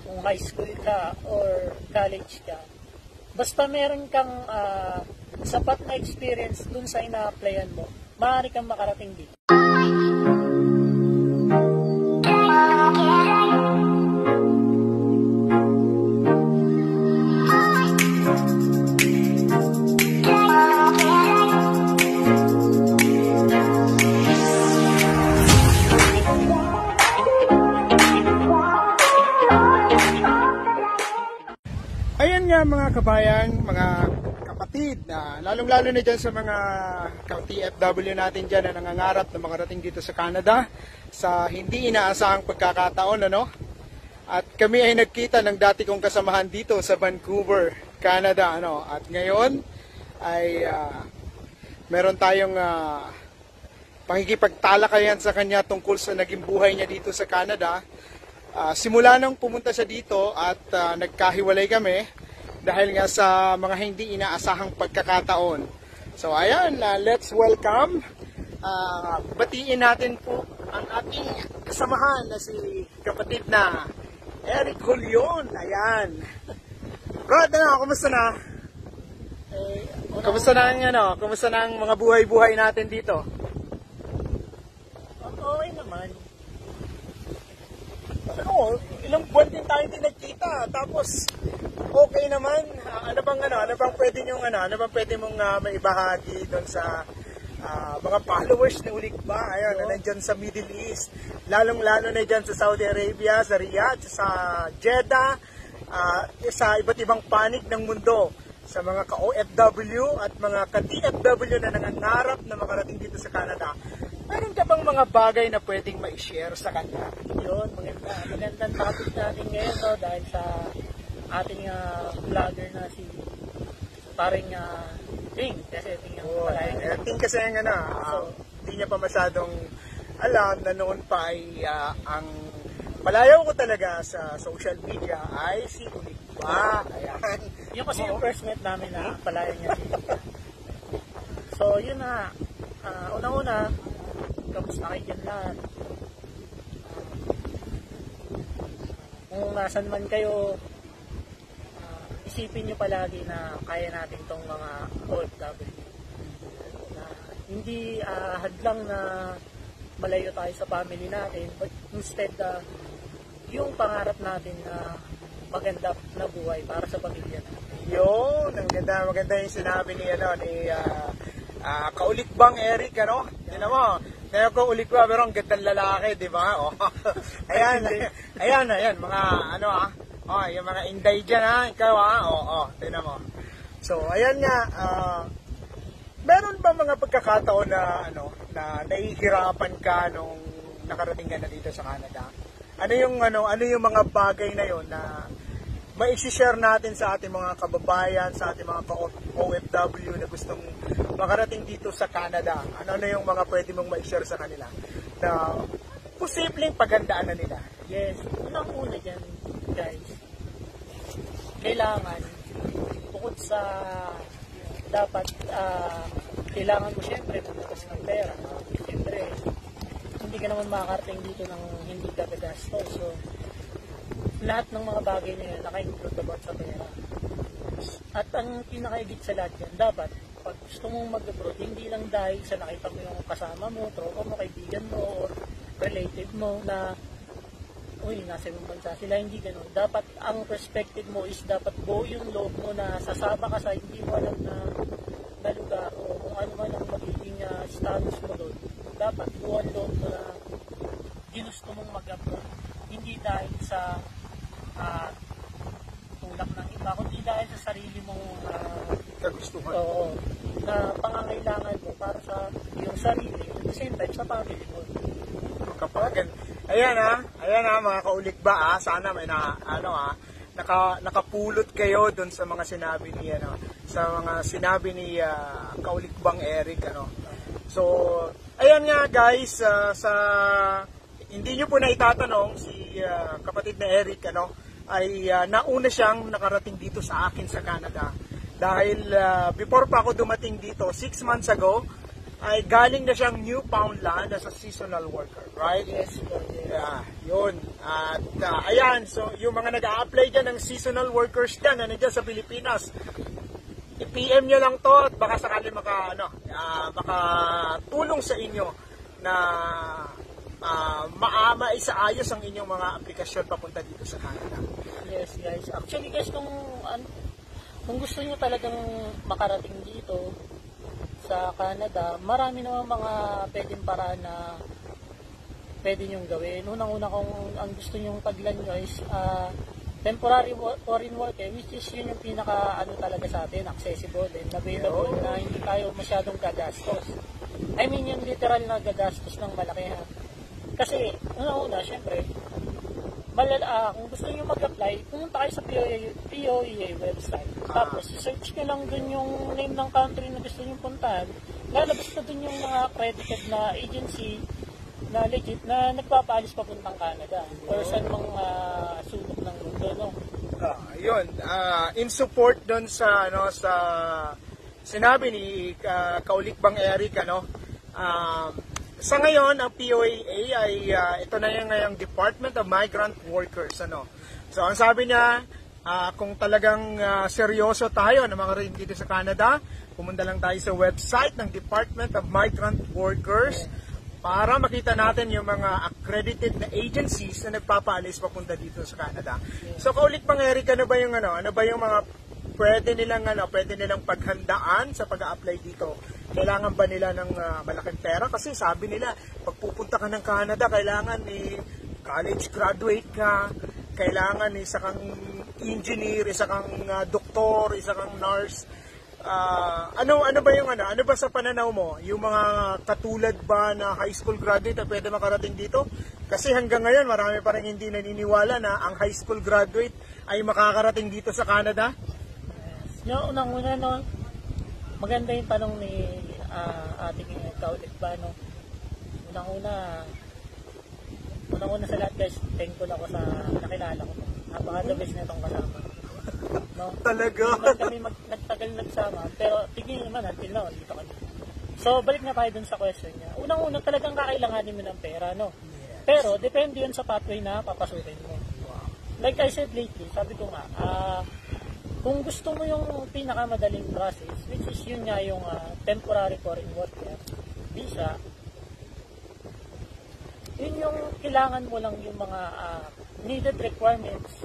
kung high school ka or college ka, basta meron kang sapat na experience dun sa ina-applyan mo, maaari kang makarating dito. Ayan nga mga kabayan, mga kapatid, lalong-lalo na dyan sa mga TFW natin dyan na nangangarap na makarating dito sa Canada sa hindi inaasahang pagkakataon, ano? At kami ay nagkita ng dati kong kasamahan dito sa Vancouver, Canada, ano? At ngayon ay meron tayong pakikipagtalakayan sa kanya tungkol sa naging buhay niya dito sa Canada. Simula nang pumunta siya dito at nagkahiwalay kami dahil nga sa mga hindi inaasahang pagkakataon. So ayan, let's welcome, batiin natin po ang ating kasamahan na si kapatid na Eric Julion. Ayan. Brad, kumusta na? Kumusta na ang mga buhay-buhay natin dito? Okay naman. Ilang buwan din tayo hindi nagkita. Tapos okay naman. Ano bang pwede mong maibahagi doon sa mga followers ni Ulikba? Ayun, na nandiyan sa Middle East. Lalong-lalo na diyan sa Saudi Arabia, sa Riyadh, sa Jeddah, sa iba't ibang panig ng mundo, sa mga ka-OFW at mga ka-TFW na nangangarap na makarating dito sa Canada. Meron ka bang mga bagay na pwedeng ma-share sa kanya? Yun, magandang topic natin ngayon, no, dahil sa ating vlogger na si paring Ting. Kasi Ting ang palayan. Ting kasi hindi niya pa masyadong alam na noon pa ay ang palayaw ko talaga sa social media ay si Ulikba. Ayan. Yung kasi yung first met namin na palayan niya si So yun na, una-una, kamusta kayo dyan lahat? Kung nasan man kayo, isipin nyo palagi na kaya natin tong mga OFW. Na hindi hadlang na malayo tayo sa family natin, but instead yung pangarap natin na maganda na buhay para sa pamilya natin. Yun, maganda yung sinabi ni Kaulikbang Eric, ano? Yun mo. Kaya ko Ulikba, pero ang gandang lalaki, di ba? Oh. Ayan, mga yung mga inday dyan, ikaw, tingnan mo. So, ayan nga, meron ba mga pagkakataon na, na nahihirapan ka nung nakarating ka na dito sa Canada? Ano yung mga bagay na yon na mai-share natin sa ating mga kababayan, sa ating mga OFW na gustong makarating dito sa Canada? Ano yung mga pwede mong ma-share sa kanila na posibleng pagandaan na nila? Yes, unang-una dyan, guys, kailangan, bukod sa dapat, kailangan mo syempre pumuntas ng pera. Syempre, hindi ka naman makakarating dito ng hindi ka gagastos. So, lahat ng mga bagay na yun, naka-include about sa pera. At ang pinakahigit sa lahat yan, dapat, pag gusto mong mag-abroad, hindi lang dahil sa nakita mo yung kasama mo, tropa mo, kaibigan mo, or relative mo na, uy, nasa ibang bansa sila, hindi ganun. Dapat, ang perspective mo is dapat buo yung loob mo na sasama ka sa hindi mo alam na lugar o kung ano man ang magiging status mo doon. Dapat buo ang loob mo na ginusto mong mag-abroad. Hindi dahil sa tulak ng iba, kundi dahil sa sarili mong kagustuhan. Oo, na pangangailangan mo para sa iyong sarili, at the same time sa family mo. Kapag ayan mga Kaulikba, sana may nakapulot kayo doon sa mga sinabi ni Kaulikbang Eric, So ayan nga guys, hindi nyo po na itatanong si kapatid na Eric, ay nauna siyang nakarating dito sa akin sa Canada. Dahil before pa ako dumating dito, 6 months ago, ay galing na siyang Newfoundland as a seasonal worker, right? Yes po, yes. Yeah, yun. At ayan, so yung mga nag-a-apply dyan ng seasonal workers dyan na nandiyan sa Pilipinas, i-PM nyo lang to at baka sakali makatulong sa inyo na maisaayos ang inyong mga aplikasyon papunta dito sa Canada. Yes, guys. Actually, guys, kung gusto nyo talagang makarating dito sa Canada, marami naman mga pwedeng paraan na pwede nyong gawin. Unang-una, kung ang gusto nyong taglan nyo is temporary foreign worker, which is yun yung pinaka talaga sa atin, accessible and available na hindi tayo masyadong gagastos. I mean, yung literal na gagastos ng malaki. Kasi, una-una, syempre, kung gusto nyo mag-apply, pumunta kayo sa POEA website. Tapos, search nyo lang dun yung name ng country na gusto nyo puntahan. Lalabas na dun yung mga accredited na agency na legit na nagpapaalis papuntang Canada or saan mga sulok ng mundo, no? Yun, in support doon sa sinabi ni Kaulikbang Eric, sa ngayon ang POEA ay ito na yung ngayong Department of Migrant Workers, So ang sabi niya, kung talagang seryoso tayo na mga rin dito sa Canada, pumunta lang tayo sa website ng Department of Migrant Workers para makita natin yung mga accredited na agencies na nagpapaalis papunta dito sa Canada. So Kaulikbang Eric, ano ba yung mga pwede nilang paghandaan sa pag-a-apply dito? Kailangan ba nila ng malaking pera? Kasi sabi nila, pag pupunta ka ng Canada, kailangan college graduate ka, kailangan isa kang engineer, isa kang doktor, isa kang nurse. Ano ba sa pananaw mo? Yung mga katulad ba na high school graduate na pwede makarating dito? Kasi hanggang ngayon, marami pa rin hindi naniniwala na ang high school graduate ay makakarating dito sa Canada. Unang-una, maganda yung tanong ni ating Kaulik ba, Unang-una sa lahat, guys, thankful ako sa nakilala ko. Napaka-the best na itong kasama. Talaga? Hindi kami nagtagal nagsama, pero tigil naman, until now, dito kami. So, balik na tayo dun sa question niya. Unang-una, talagang kakailanganin mo ng pera, Pero, depende yun sa pathway na papasukin mo. Like I said lately, sabi ko nga, kung gusto mo yung pinakamadaling process, which is yun nga yung temporary foreign worker visa, yun yung kailangan mo lang yung mga needed requirements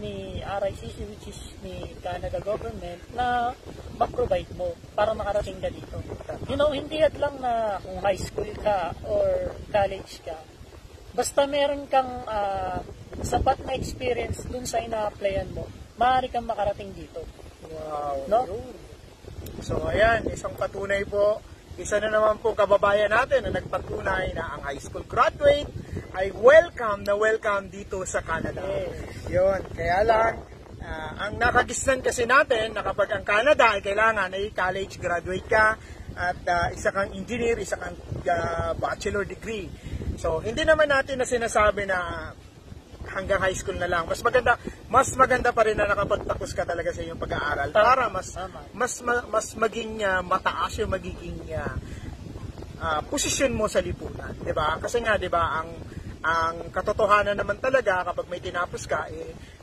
ni RICC, which is ni Canada government, na ma-provide mo para makarating ka dito. Hindi at lang na kung high school ka or college ka, basta meron kang sapat na experience dun sa ina-applyan mo, maaari kang makarating dito. Wow. No? So ayan, isang patunay po, isa na naman po kababayan natin na nagpatunay na ang high school graduate ay welcome dito sa Canada. Yes. Yun, kaya lang, ang nakagisnan kasi natin na kapag ang Canada ay kailangan ay college graduate ka at isa kang engineer, isa kang bachelor degree. So hindi naman natin na sinasabi na hanggang high school na lang. Mas maganda pa rin na nakapagtapos ka talaga sa iyong pag-aaral para mas maging mataas yung magiging posisyon mo sa lipunan, 'di ba? Kasi nga 'di ba ang katotohanan naman talaga kapag may tinapos ka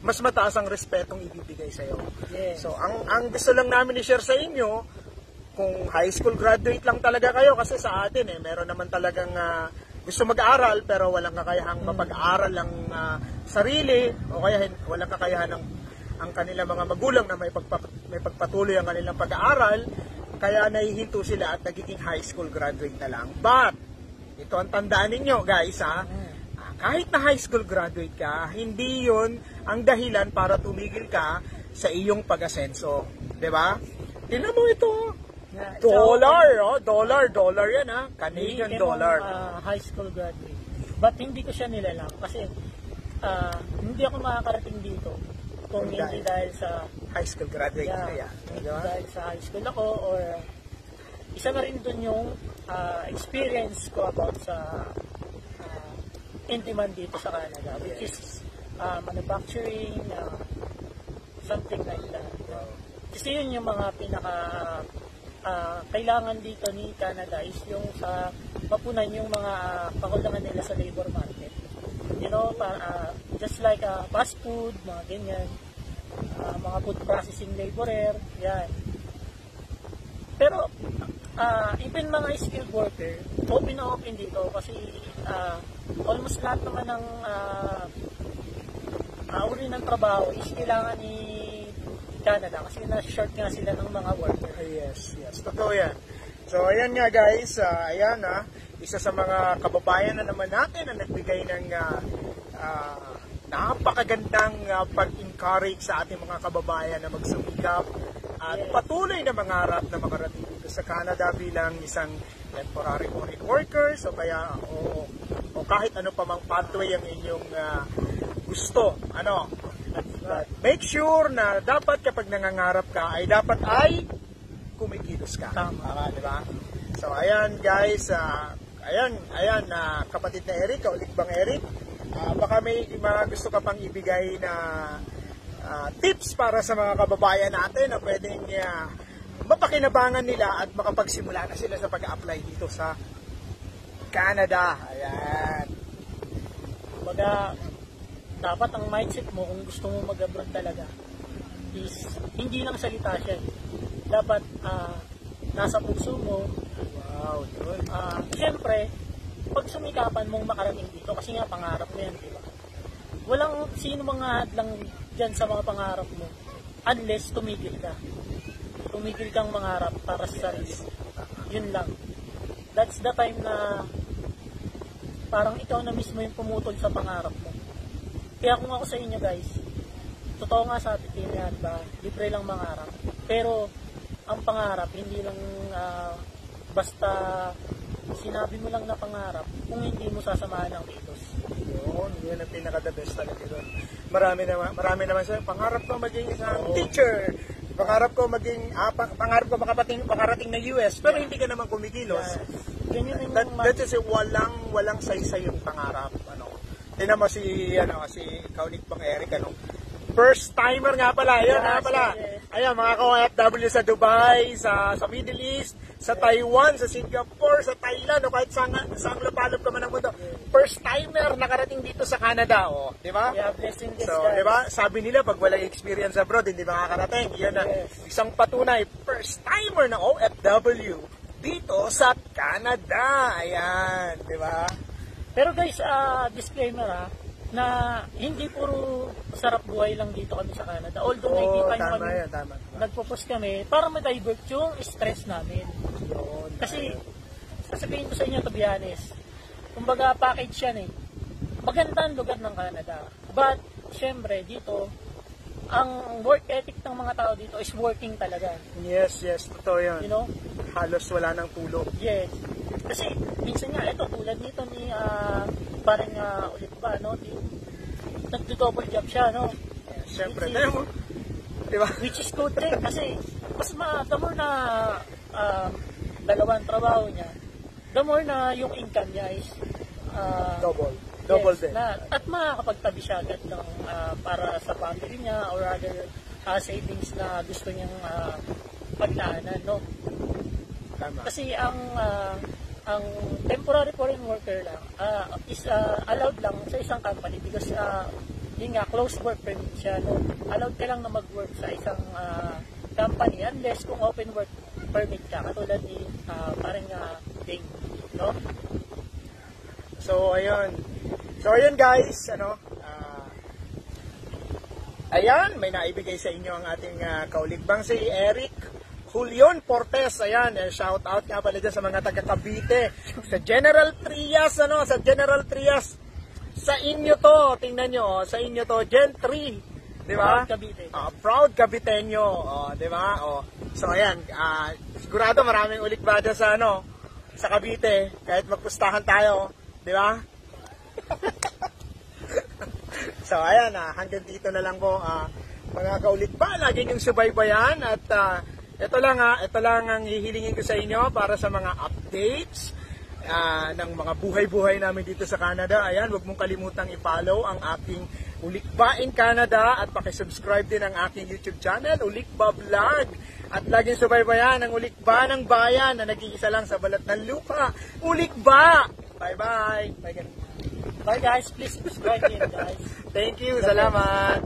mas mataas ang respetong ibibigay sa iyo. Yes. So ang gusto lang namin i-share sa inyo, kung high school graduate lang talaga kayo, kasi sa atin meron naman talagang gusto mag-aral pero walang kakayahang mapag-aral ng sarili o kaya walang kakayahan ng ang kanilang mga magulang na may pagpatuloy ang kanilang pag-aaral, kaya nahihinto sila at nagiging high school graduate na lang. But ito ang tandaan ninyo, guys, kahit na high school graduate ka, hindi yun ang dahilan para tumigil ka sa iyong pag-asenso, 'di ba? Tingnan mo ito. Dollar yan, Canadian dollar. High school graduate. But hindi ko siya nilalang kasi hindi ako makakarating dito kung hindi dahil sa high school graduate na yan. Dahil sa high school ako, or isa na rin dun yung experience ko about sa in-demand dito sa Canada, which is manufacturing, something like that. Kasi yun yung mga pinaka kailangan dito ni Canada is yung sa mapunan yung mga kakulangan nila sa labor market. You know, just like fast food, mga ganyan, mga food processing laborer, yan. Pero even mga skilled worker, open na open dito kasi almost lahat naman ng uri ng trabaho is kailangan ni Canada kasi na-short nga sila ng mga worker. Yes, totoo yan. So, ayan nga guys, ayan isa sa mga kababayan na naman natin na nagbigay ng napakagandang pag-encourage sa ating mga kababayan na magsumikap at patuloy na mangarap na makarating dito sa Canada bilang isang temporary foreign workers o kaya o kahit ano pa mang pathway ang inyong gusto. Make sure na dapat kapag nangangarap ka ay dapat kumikilos ka. Tama. Di ba? So ayan guys, ayan kapatid na Eric, Kauligbang Eric, baka may mga gusto ka pang ibigay na tips para sa mga kababayan natin na pwedeng mapakinabangan nila at makapagsimula na sila sa pag-apply dito sa Canada. Ayan. Baga, dapat ang mindset mo kung gusto mo mag-abroad talaga is hindi lang salita siya. Dapat nasa puso mo. Wow, yun. Siyempre, pag sumikapan mong makarating dito, kasi nga pangarap mo yan, di ba? Walang sino mga hadlang dyan sa mga pangarap mo unless tumigil ka. Tumigil kang mangarap para sa sarili. Yun lang. That's the time na parang ikaw na mismo yung pumutol sa pangarap mo. Kaya kung ako sa inyo guys, totoo nga sabi ko yan, ba? Libre lang mangarap. Pero ang pangarap, hindi lang basta sinabi mo lang na pangarap kung hindi mo sasamahan ng kilos. Yun ang pinaka-the best talaga doon. Marami naman sa pangarap ko maging isang teacher. Pangarap ko makarating na US, pero hindi ka naman kumikilos. Ganyan That is walang saysay yung pangarap. Tingnan mo si Kauligbang Eric, first timer nga pala, ayun nga pala. Ayan, mga ka-OFW sa Dubai, sa Middle East, sa Taiwan, sa Singapore, sa Thailand, o kahit saan lupalop ka man ng mundo. First timer nakarating dito sa Canada, di ba? Yeah, blessing this So, di ba? Sabi nila pag walang experience abroad, hindi makakarating. Yan na isang patunay, first timer na OFW dito sa Canada. Ayan, di ba? Pero guys, disclaimer na hindi puro sarap buhay lang dito kami sa Canada. Although nakikita nyo kami, nagpo-post kami para ma-divert yung stress namin. Kasi, sasabihin ko sa inyo to be honest, kumbaga package yan Maganda ang lugar ng Canada. But, syempre, dito, ang work ethic ng mga tao dito is working talaga. Yes, totoo yan. You know? Halos wala ng tulog. Yes. Kasi, minsan nga, ito, tulad nito ni, parang ulit ba, nagdo-double job siya, Siyempre, diba? Which is good thing, kasi, mas the more na dalawang trabaho niya, the more na yung income niya is, double din. At makakapagtabi siya agad ng, para sa family niya, or other savings na gusto niyang paglaanan, Tama. Kasi ang temporary foreign worker lang is allowed lang sa isang company because yun nga, closed work permit siya. Allowed ka lang na mag-work sa isang company unless kung open work permit ka, katulad ni parang Ding, So ayun guys, ayan, may naibigay sa inyo ang ating kauligbang si Eric Julion Portes. Ayan, shout out nga pala dyan sa mga taga Cavite, sa General Trias, sa inyo to, tingnan nyo, sa inyo to, Gen 3, di ba? Proud Cavite. Proud Caviteño, di ba? So ayan, sigurado maraming ulikbada sa sa Cavite, kahit magpustahan tayo, di ba? So ayan, hanggang dito na lang po, mga kaulikba, lagi niyong subaybayan at ito lang ang hihilingin ko sa inyo para sa mga updates ng mga buhay-buhay namin dito sa Canada. Ayan, huwag mong kalimutang i-follow ang aking Ulikba in Canada at pakisubscribe din ang aking YouTube channel, Ulikba Vlog. At laging subaybayan ang Ulikba ng bayan na nag-iisa lang sa balat ng lupa. Ulikba! Bye-bye! Bye guys, please subscribe din guys. Thank you, salamat!